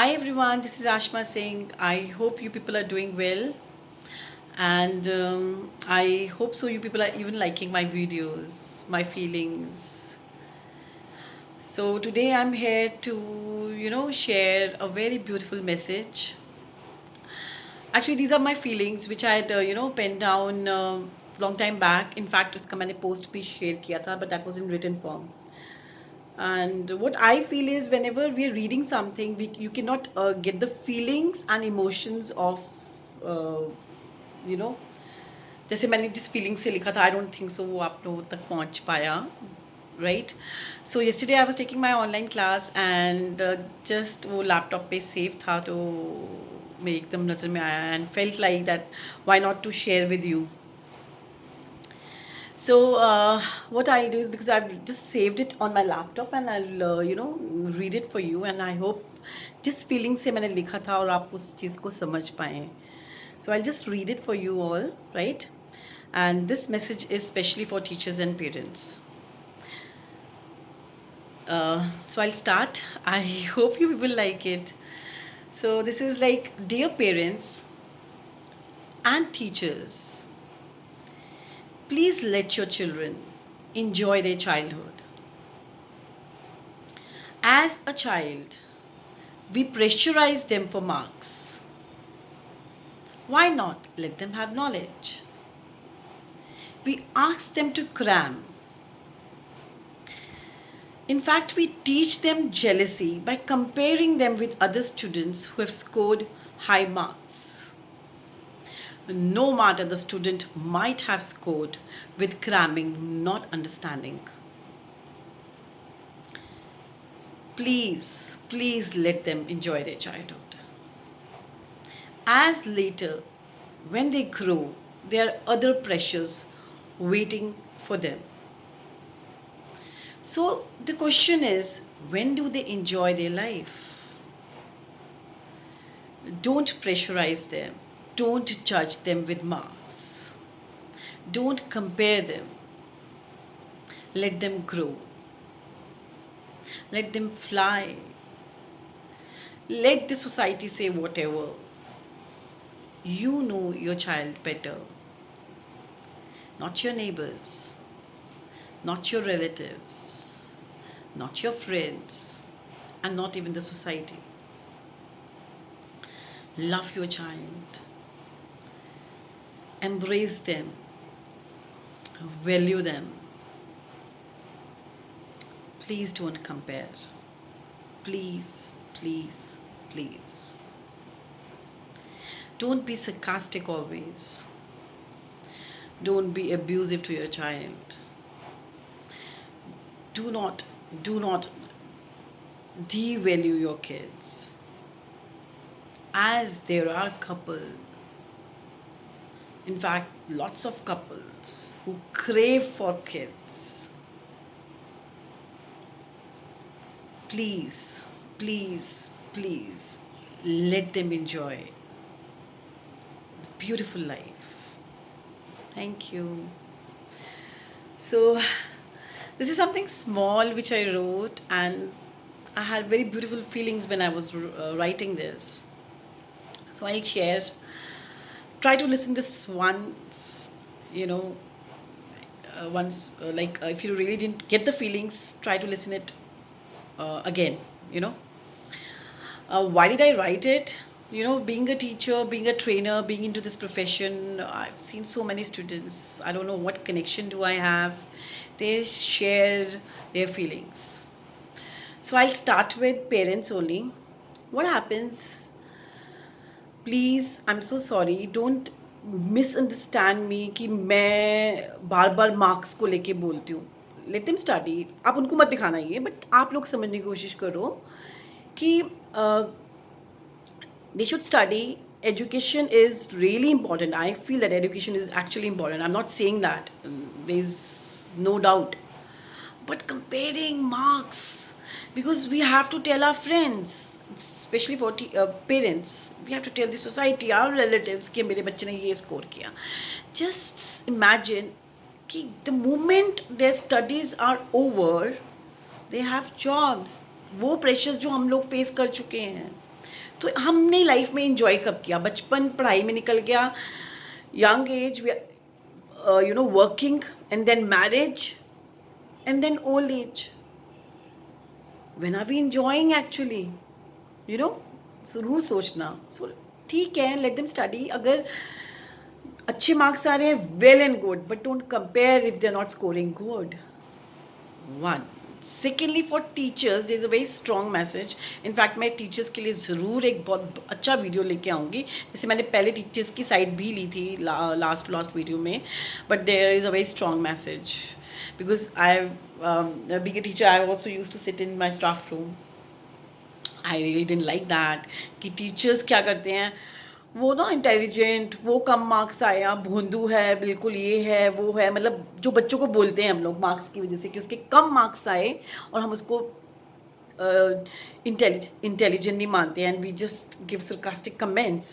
Hi everyone, this is Ashma Singh. I hope you people are doing well, and I hope so you people are even liking my videos, my feelings. So today I'm here to share a very beautiful message. Actually, these are my feelings which I had penned down long time back. In fact, उसका मैंने post भी share किया था, but that was in written form. And what I feel is whenever we are reading something, you cannot get the feelings and emotions of uh, you know जैसे मैंने जिस feeling से लिखा था, आई डोंट थिंक सो वो आप लोगों तक पहुंच पाया, right? So yesterday I was taking my online class and just वो लैपटॉप पे सेव था, तो मेरे एकदम नज़र में आया and felt like that why not to share with you. So what I'll do is, because I've just saved it on my laptop, and I'll read it for you, and I hope जिस feeling से मैंने लिखा था और आप उस चीज़ को समझ पाएँ. So I'll just read it for you all, right? And this message is specially for teachers and parents. So I'll start. I hope you will like it. So this is like, dear parents and teachers, please let your children enjoy their childhood. As a child, we pressurize them for marks. Why not let them have knowledge? We ask them to cram. In fact, we teach them jealousy by comparing them with other students who have scored high marks. No matter the student might have scored with cramming, not understanding. Please let them enjoy their childhood. As later, when they grow, there are other pressures waiting for them. So the question is, when do they enjoy their life? Don't pressurize them. Don't judge them with marks. Don't compare them. Let them grow. Let them fly. Let the society say whatever. You know your child better. Not your neighbors, not your relatives, not your friends, and not even the society. Love your child. Embrace them. Value them. Please don't compare. Please. Don't be sarcastic always. Don't be abusive to your child. Do not devalue your kids. As there are couples, in fact, lots of couples who crave for kids. Please, let them enjoy the beautiful life. Thank you. So, this is something small which I wrote, and I had very beautiful feelings when I was writing this. So I'll share. Try to listen this once, if you really didn't get the feelings, try to listen it again. Why did I write it? Being a teacher, being a trainer, being into this profession, I've seen so many students. I don't know what connection do I have. They share their feelings. So I'll start with parents only. What happens? Please, I'm so sorry. Don't misunderstand me कि मैं बार बार marks को लेके बोलती हूँ. Let them study. आप उनको मत दिखाना ये, बट आप लोग समझने की कोशिश करो कि they should study. Education is really important. I feel that education is actually important. I'm not saying that. There's no doubt. But comparing marks, because we have to tell our friends, especially for parents, we have to tell the society, our relatives कि मेरे बच्चे ने ये score किया. Just imagine कि the moment their studies are over, they have jobs. वो pressures जो हम लोग face कर चुके हैं. तो हमने लाइफ में इंजॉय कब किया? बचपन पढ़ाई में निकल गया, young age, working, and then marriage, and then old age. When are we enjoying actually? You know, जरूर सोचना. So ठीक है, let them study. अगर अच्छे मार्क्स आ रहे हैं, well and good, but don't compare if they're not scoring good. One. Secondly, for teachers, there's a very strong message. In fact, मैं teachers के लिए ज़रूर एक बहुत अच्छा वीडियो लेके आऊँगी. जैसे मैंने पहले टीचर्स की साइड भी ली थी लास्ट वीडियो में, but there is a very strong message because being a teacher, I also used to sit in my staff room. I really didn't like that कि टीचर्स क्या करते हैं, वो ना इंटेलिजेंट, वो कम मार्क्स आया, भोंदू है, बिल्कुल ये है वो है, मतलब जो बच्चों को बोलते हैं हम लोग मार्क्स की वजह से कि उसके कम मार्क्स आए और हम उसको इंटेलिजेंट नहीं मानते हैं, and we just give sarcastic comments.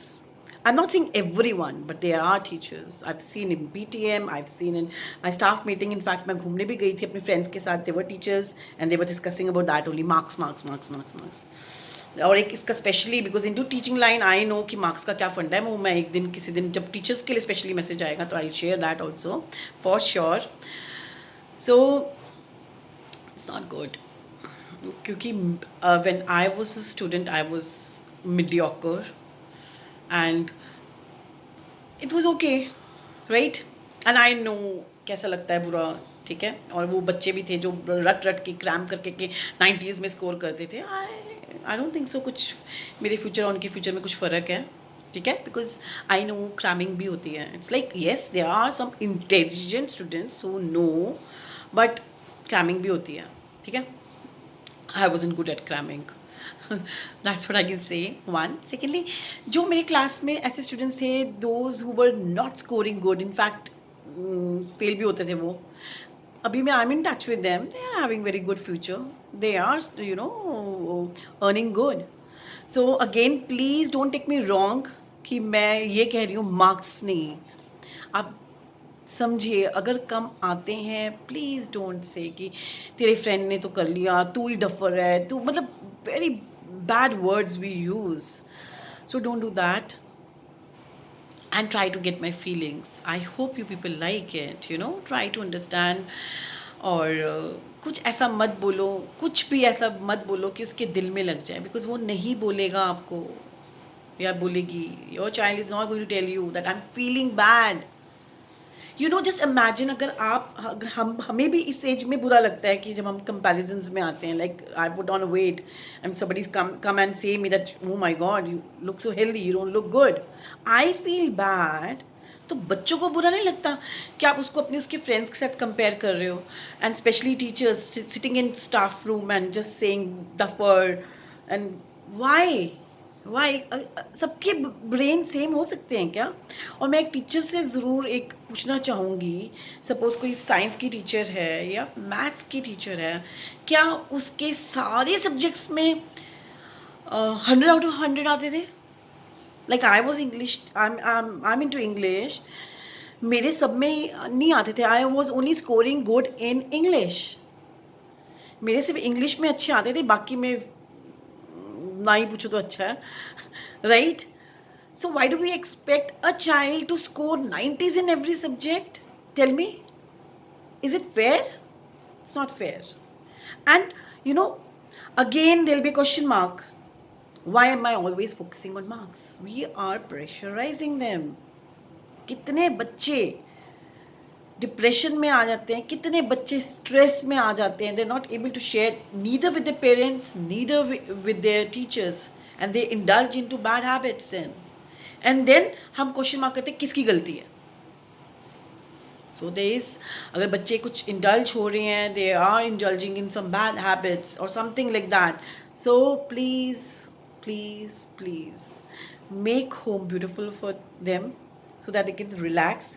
I'm not saying everyone, but there are teachers. I've seen in PTM, I've seen in my staff meeting. In fact, मैं घूमने भी गई थी अपने friends के साथ. They were teachers and they were discussing about that only. Marks. और एक इसका specially because in to teaching line I know कि मार्क्स का क्या फंडा है. वो मैं एक दिन किसी दिन जब टीचर्स के लिए स्पेशली मैसेज आएगा तो I share that also for sure. So it's not good क्योंकि when I was a student I was mediocre and it was okay, right? And I know कैसा लगता है बुरा, ठीक है. और वो बच्चे भी थे जो रट के क्रैम करके के 90s में स्कोर करते थे. आई डोंट थिंक सो कुछ मेरे फ्यूचर और उनके फ्यूचर में कुछ फ़र्क है, ठीक है. बिकॉज आई नो क्रैमिंग भी होती है. It's like yes there are some intelligent students who know, but cramming भी होती है, ठीक है. I wasn't good at cramming. That's what I can say. One. Secondly, जो मेरे क्लास में ऐसे स्टूडेंट्स थे those who were not scoring good, in fact fail भी होते थे वो, अभी मैं I am in touch with them. They are having very good future. They are earning good. So again please don't take me wrong कि मैं ये कह रही हूँ मार्क्स नहीं. आप समझिए, अगर कम आते हैं प्लीज़ डोंट से कि तेरे फ्रेंड ने तो कर लिया, तू ही डफर है, तू, मतलब very bad words we use. So don't do that and try to get my feelings. I hope you people like it, try to understand. और कुछ ऐसा मत बोलो, कुछ भी ऐसा मत बोलो कि उसके दिल में लग जाए, बिकॉज वो नहीं बोलेगा आपको या बोलेगी. Your child is not going to tell you that I am feeling bad. Just imagine अगर हमें भी इस एज में बुरा लगता है कि जब हम कंपैरिजन्स में आते हैं, like I would on wait and somebody's come and say me that oh my god you look so healthy, you don't look good, I feel bad. तो बच्चों को बुरा नहीं लगता कि आप उसको अपने उसके फ्रेंड्स के साथ कंपेयर कर रहे हो, and specially teachers sitting in staff room and just saying duffer. And why सबके ब्रेन सेम हो सकते हैं क्या? और मैं एक टीचर से ज़रूर एक पूछना चाहूँगी, सपोज़ कोई साइंस की टीचर है या मैथ्स की टीचर है, क्या उसके सारे सब्जेक्ट्स में 100 आउट ऑफ 100 आते थे? Like I was English, I am in to English, मेरे सब में नहीं आते थे. I was only scoring good in English. मेरे सिर्फ इंग्लिश में अच्छे आते थे, बाकी में ना ही पूछो तो अच्छा है, right? So why do we expect a child to score 90s in every subject? Tell me, is it fair? It's not fair. And again there'll be a question mark. Why am I always focusing on marks? We are pressurizing them. कितने बच्चे depression में आ जाते हैं, कितने बच्चे stress में आ जाते हैं. They are not able to share neither with their parents, neither with their teachers, and they indulge into bad habits. And then हम क्वेश्चन मार्क करते हैं किसकी गलती है. सो अगर बच्चे कुछ इंडल्ज हो रहे हैं, they are indulging in some bad habits और something like that. So please make home beautiful for them so that they can relax.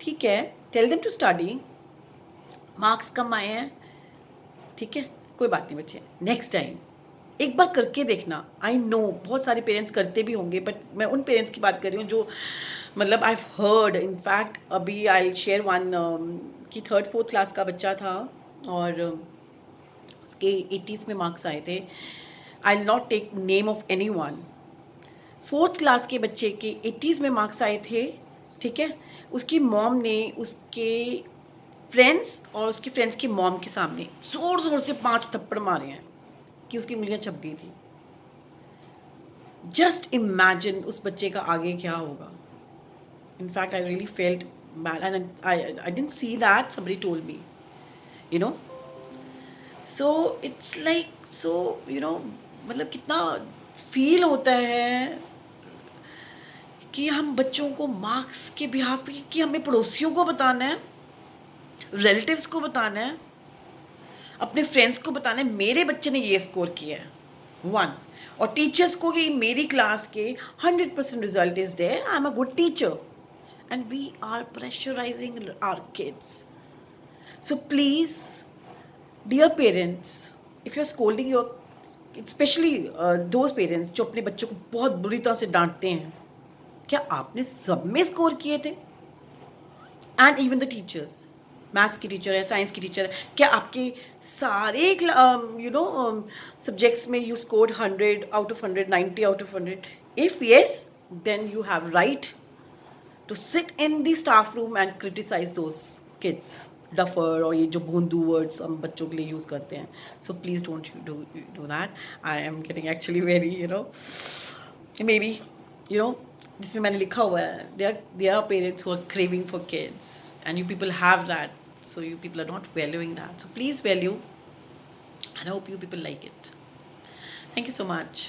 ठीक है, tell them to study. Marks कम आए हैं, ठीक है, कोई बात नहीं बच्चे, नेक्स्ट टाइम एक बार करके देखना. आई नो बहुत सारे पेरेंट्स करते भी होंगे, बट मैं उन पेरेंट्स की बात कर रही हूँ जो मतलब आई हर्ड. इनफैक्ट अभी आई शेयर वन कि 3rd 4th क्लास का बच्चा था और उसके 80s में मार्क्स आए थे. I not take name of any one. 4th class के बच्चे के 80s में मार्क्स आए थे, ठीक है। उसकी मॉम ने उसके फ्रेंड्स और उसके फ्रेंड्स की मॉम के सामने ज़ोर ज़ोर से 5 थप्पड़ मारे हैं कि उसकी उंगलियां छप गई थी। जस्ट इमेजिन उस बच्चे का आगे क्या होगा। In fact I really felt bad and I didn't see that, somebody told me, you know. So it's like so मतलब कितना फील होता है कि हम बच्चों को मार्क्स के बिहाफ पे, कि हमें पड़ोसियों को बताना है, रिलेटिव्स को बताना है, अपने फ्रेंड्स को बताना है मेरे बच्चे ने ये स्कोर किया है, वन। और टीचर्स को कि मेरी क्लास के 100% result is there, I am a good teacher, and we are pressurising our kids. So please dear parents, if you are scolding your, specially those parents जो अपने बच्चों को बहुत बुरी तरह से डांटते हैं, क्या आपने सब में स्कोर किए थे? And even the teachers, maths की टीचर है, साइंस की टीचर है, क्या आपके सारे सब्जेक्ट्स में you scored 100 out of 100, 90 out of 100? If yes, then you have right to sit in the staff room and criticise those kids, duffer और ये जो भोंदू वर्ड्स हम बच्चों के लिए यूज़ करते हैं। So please don't do that. I am getting actually very may be जिसमें मैंने लिखा हुआ है, there are parents who are craving for kids and you people have that, so you people are not valuing that. So please value, and I hope you people like it. Thank you so much.